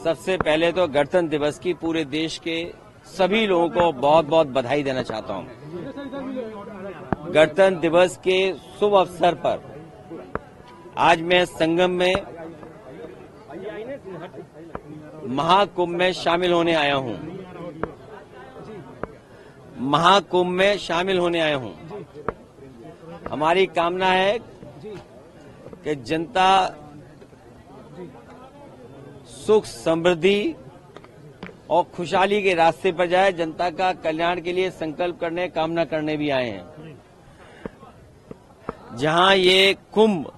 सबसे पहले तो गणतंत्र दिवस की पूरे देश के सभी लोगों को बहुत बहुत बधाई देना चाहता हूं। गणतंत्र दिवस के शुभ अवसर पर आज मैं संगम में महाकुंभ में शामिल होने आया हूं। महाकुंभ में शामिल होने आया हूं। हमारी कामना है कि जनता सुख समृद्धि और खुशहाली के रास्ते पर जाए। जनता का कल्याण के लिए संकल्प करने, कामना करने भी आए हैं। जहां ये कुंभ,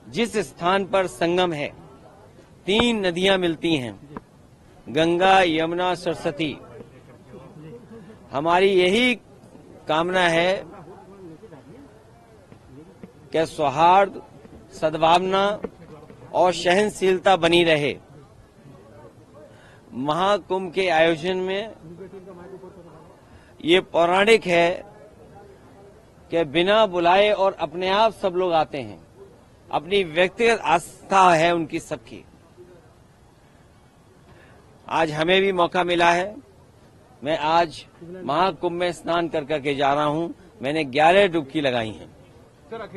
जिस स्थान पर संगम है, 3 नदियां मिलती हैं, गंगा, यमुना, सरस्वती। हमारी यही कामना है कि सौहार्द, सद्भावना और सहनशीलता बनी रहे। महाकुंभ के आयोजन में ये पौराणिक है कि बिना बुलाए और अपने आप सब लोग आते हैं। अपनी व्यक्तिगत आस्था है उनकी सबकी। आज हमें भी मौका मिला है। मैं आज महाकुंभ में स्नान कर करके जा रहा हूं। मैंने 11 डुबकी लगाई हैं। सर,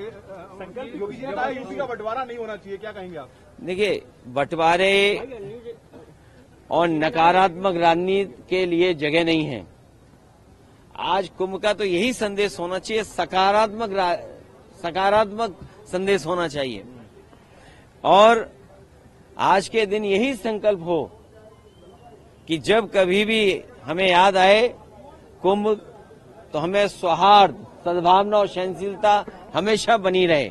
योगी जी ने कहा यूपी का बंटवारा नहीं होना चाहिए, क्या कहेंगे आप? देखिए, बंटवारे और नकारात्मक राजनीति के लिए जगह नहीं है। आज कुंभ का तो यही संदेश होना चाहिए, सकारात्मक संदेश होना चाहिए। और आज के दिन यही संकल्प हो कि जब कभी भी हमें याद आए कुंभ, तो हमें सौहार्द, सद्भावना और सहनशीलता हमेशा बनी रहे।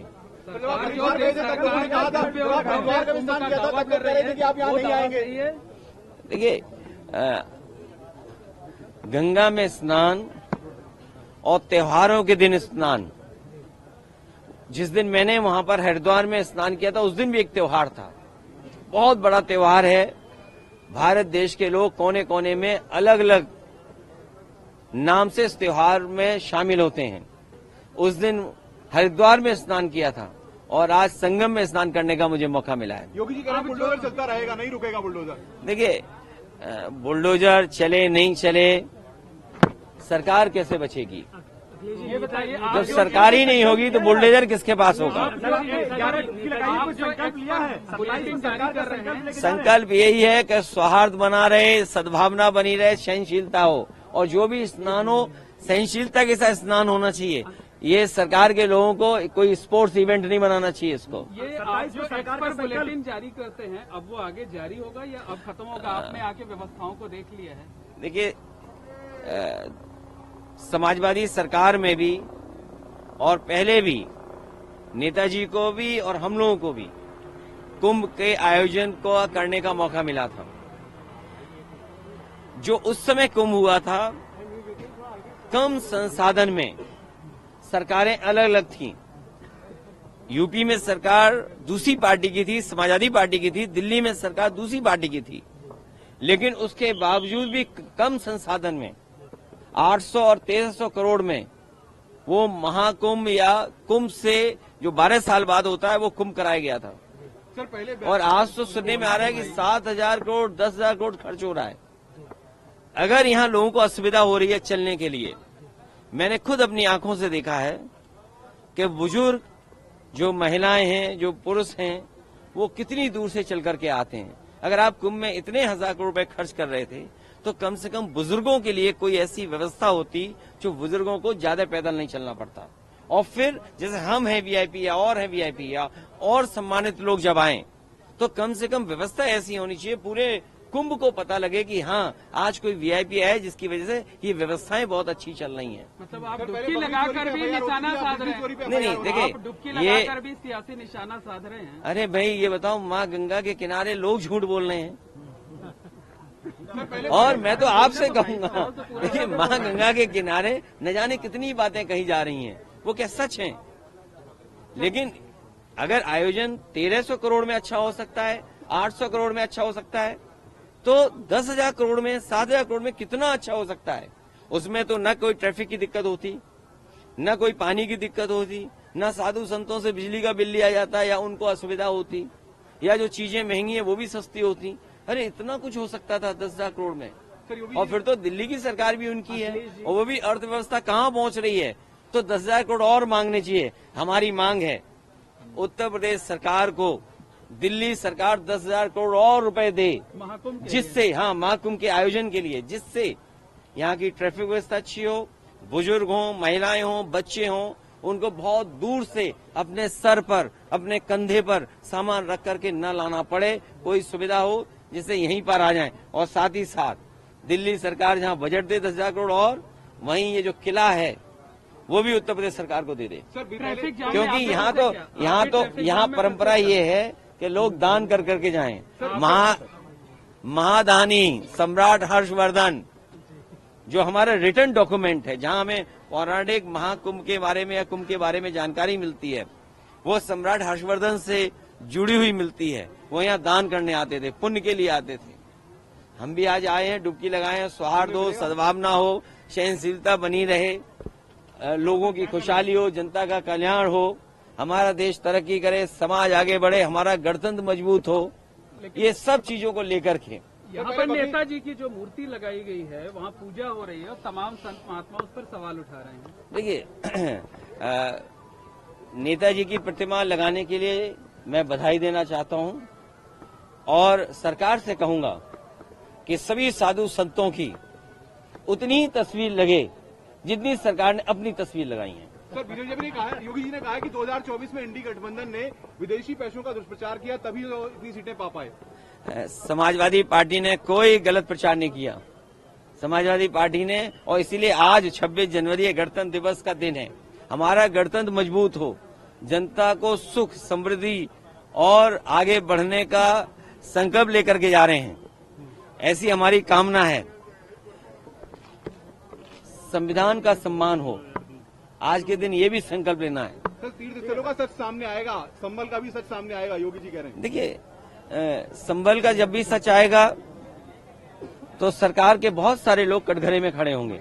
देखिए, गंगा में स्नान और त्योहारों के दिन स्नान, जिस दिन मैंने वहां पर हरिद्वार में स्नान किया था, उस दिन भी एक त्योहार था। बहुत बड़ा त्योहार है। भारत देश के लोग कोने कोने में अलग अलग नाम से इस त्योहार में शामिल होते हैं। उस दिन हरिद्वार में स्नान किया था और आज संगम में स्नान करने का मुझे मौका मिला है। योगी जी कह रहे हैं बुलडोजर चलता रहेगा, नहीं रुकेगा बुलडोजर। देखिए, बुलडोजर चले नहीं चले, सरकार कैसे बचेगी? ये बताइए, जब सरकार ही नहीं होगी तो बुलडोजर किसके पास होगा? संकल्प यही है कि सौहार्द बना रहे, सद्भावना बनी रहे, सहनशीलता हो, और जो भी स्नान हो सहनशीलता के साथ स्नान होना चाहिए। ये सरकार के लोगों को कोई स्पोर्ट्स इवेंट नहीं बनाना चाहिए इसको। ये आप जो सरकार पर बुलेटिन जारी करते हैं, अब वो आगे जारी होगा या अब खत्म होगा? आपने आके व्यवस्थाओं को देख लिया है? देखिए, समाजवादी सरकार में भी और पहले भी नेताजी को भी और हम लोगों को भी कुंभ के आयोजन को करने का मौका मिला था। जो उस समय कुंभ हुआ था, कम संसाधन में सरकारें अलग अलग थीं। यूपी में सरकार दूसरी पार्टी की थी, समाजवादी पार्टी की थी। दिल्ली में सरकार दूसरी पार्टी की थी। लेकिन उसके बावजूद भी कम संसाधन में 800 और 1300 करोड़ में वो महाकुंभ या कुंभ से जो 12 साल बाद होता है, वो कुंभ कराया गया था। सर, पहले और आज तो सुनने में आ रहा है कि 7,000 करोड़ 10,000 करोड़ खर्च हो रहा है। अगर यहाँ लोगों को असुविधा हो रही है चलने के लिए, मैंने खुद अपनी आंखों से देखा है कि बुजुर्ग, जो महिलाएं हैं, जो पुरुष हैं, वो कितनी दूर से चल करके आते हैं। अगर आप कुंभ में इतने 1000 करोड़ रुपए खर्च कर रहे थे, तो कम से कम बुजुर्गों के लिए कोई ऐसी व्यवस्था होती जो बुजुर्गों को ज्यादा पैदल नहीं चलना पड़ता। और फिर जैसे हम हैं वीआईपी या और हैं वीआईपी या और सम्मानित लोग जब आए, तो कम से कम व्यवस्था ऐसी होनी चाहिए, पूरे कुंभ को पता लगे कि हाँ, आज कोई वीआईपी है जिसकी वजह से ये व्यवस्थाएं बहुत अच्छी चल रही हैं। मतलब आप डुबकी लगाकर भी निशाना साध रहे हैं? नहीं, देखिए, डुबकी लगाकर भी सियासी निशाना साध रहे हैं। अरे भाई, ये बताओ, माँ गंगा के किनारे लोग झूठ बोल रहे हैं। और मैं तो आपसे कहूंगा, देखिए, माँ गंगा के किनारे न जाने कितनी बातें कही जा रही हैं, वो क्या सच हैं? लेकिन अगर आयोजन 1300 करोड़ में अच्छा हो सकता है, 800 करोड़ में अच्छा हो सकता है, तो 10,000 करोड़ में, 7,000 करोड़ में कितना अच्छा हो सकता है। उसमें तो न कोई ट्रैफिक की दिक्कत होती, न कोई पानी की दिक्कत होती, न साधु संतों से बिजली का बिल लिया जाता या उनको असुविधा होती, या जो चीजें महंगी है वो भी सस्ती होती। अरे इतना कुछ हो सकता था 10,000 करोड़ में। और फिर तो दिल्ली की सरकार भी उनकी है और वो भी अर्थव्यवस्था कहाँ पहुंच रही है, तो 10,000 करोड़ और मांगने चाहिए। हमारी मांग है उत्तर प्रदेश सरकार को दिल्ली सरकार 10,000 करोड़ और रुपए दे, महाकुंभ जिससे महाकुंभ के आयोजन के लिए, जिससे यहाँ की ट्रैफिक व्यवस्था अच्छी हो, बुजुर्ग हों, महिलाएं हों, बच्चे हों, उनको बहुत दूर से अपने सर पर, अपने कंधे पर सामान रख करके न लाना पड़े, कोई सुविधा हो जिससे यहीं पर आ जाएं। और साथ ही साथ दिल्ली सरकार जहां बजट दे 10,000 करोड़, और वहीं ये जो किला है वो भी उत्तर प्रदेश सरकार को दे दे, ट्रैफिक जाम में क्योंकि आप यहाँ परंपरा ये है कि लोग दान कर करके जाएं। महादानी सम्राट हर्षवर्धन, जो हमारा रिटर्न डॉक्यूमेंट है, जहां हमें पौराणिक महाकुंभ के बारे में या कुंभ के बारे में जानकारी मिलती है, वो सम्राट हर्षवर्धन से जुड़ी हुई मिलती है। वो यहाँ दान करने आते थे, पुण्य के लिए आते थे। हम भी आज आए हैं, डुबकी लगाए हैं, सौहार्द हो, सद्भावना हो, सहनशीलता बनी रहे, लोगों की खुशहाली हो, जनता का कल्याण हो, हमारा देश तरक्की करे, समाज आगे बढ़े, हमारा गणतंत्र मजबूत हो, ये सब चीजों को लेकर के यहाँ पर नेताजी की जो मूर्ति लगाई गई है वहाँ पूजा हो रही है और तमाम संत महात्मा उस पर सवाल उठा रहे हैं। देखिए, नेताजी की प्रतिमा लगाने के लिए मैं बधाई देना चाहता हूं और सरकार से कहूंगा कि सभी साधु संतों की उतनी ही तस्वीर लगे जितनी सरकार ने अपनी तस्वीर लगाई है। सर, बीजेपी ने कहा है, योगी जी ने कहा है कि 2024 में इंडी गठबंधन ने विदेशी पैसों का दुष्प्रचार किया, तभी तो इतनी सीटें पा पाए। समाजवादी पार्टी ने कोई गलत प्रचार नहीं किया। समाजवादी पार्टी ने, और इसीलिए आज 26 जनवरी गणतंत्र दिवस का दिन है, हमारा गणतंत्र मजबूत हो, जनता को सुख, समृद्धि और आगे बढ़ने का संकल्प लेकर के जा रहे हैं, ऐसी हमारी कामना है। संविधान का सम्मान हो, आज के दिन ये भी संकल्प लेना है। सर, तीर्थ स्थलों का सच सामने आएगा, संभल का भी सच सामने आएगा, योगी जी कह रहे हैं। देखिए, संभल का जब भी सच आएगा तो सरकार के बहुत सारे लोग कटघरे में खड़े होंगे।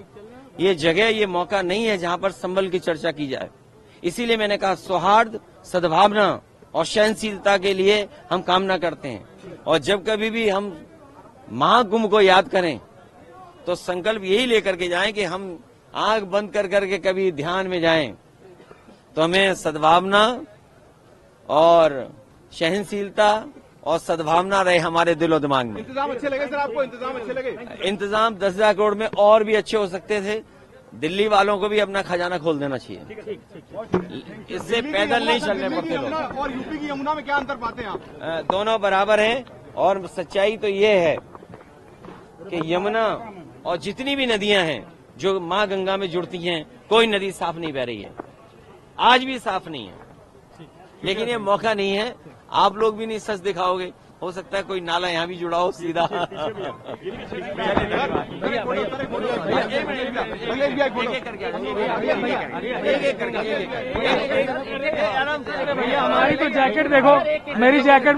ये जगह, ये मौका नहीं है जहां पर संभल की चर्चा की जाए। इसीलिए मैंने कहा, सौहार्द, सद्भावना और सहनशीलता के लिए हम कामना करते हैं। और जब कभी भी हम महाकुंभ को याद करें तो संकल्प यही लेकर के जाएं कि हम आंख बंद कर करके कभी ध्यान में जाएं तो हमें सद्भावना और सहनशीलता और सद्भावना रहे हमारे दिलो दिमाग में। इंतजाम अच्छे लगे सर आपको? इंतजाम अच्छे लगे? इंतजाम 10,000 करोड़ में और भी अच्छे हो सकते थे। दिल्ली वालों को भी अपना खजाना खोल देना चाहिए। इससे पैदल नहीं चलने पड़ते लोग। और यूपी की यमुना में क्या अंतर पाते हैं आप? दोनों बराबर हैं, और सच्चाई तो ये है कि यमुना और जितनी भी नदियां हैं जो माँ गंगा में जुड़ती हैं, कोई नदी साफ नहीं बह रही है, आज भी साफ नहीं है। लेकिन ये मौका नहीं है, आप लोग भी नहीं सच दिखाओगे, हो सकता है कोई नाला यहाँ भी जुड़ा हो सीधा। हमारी तो जैकेट देखो, मेरी जैकेट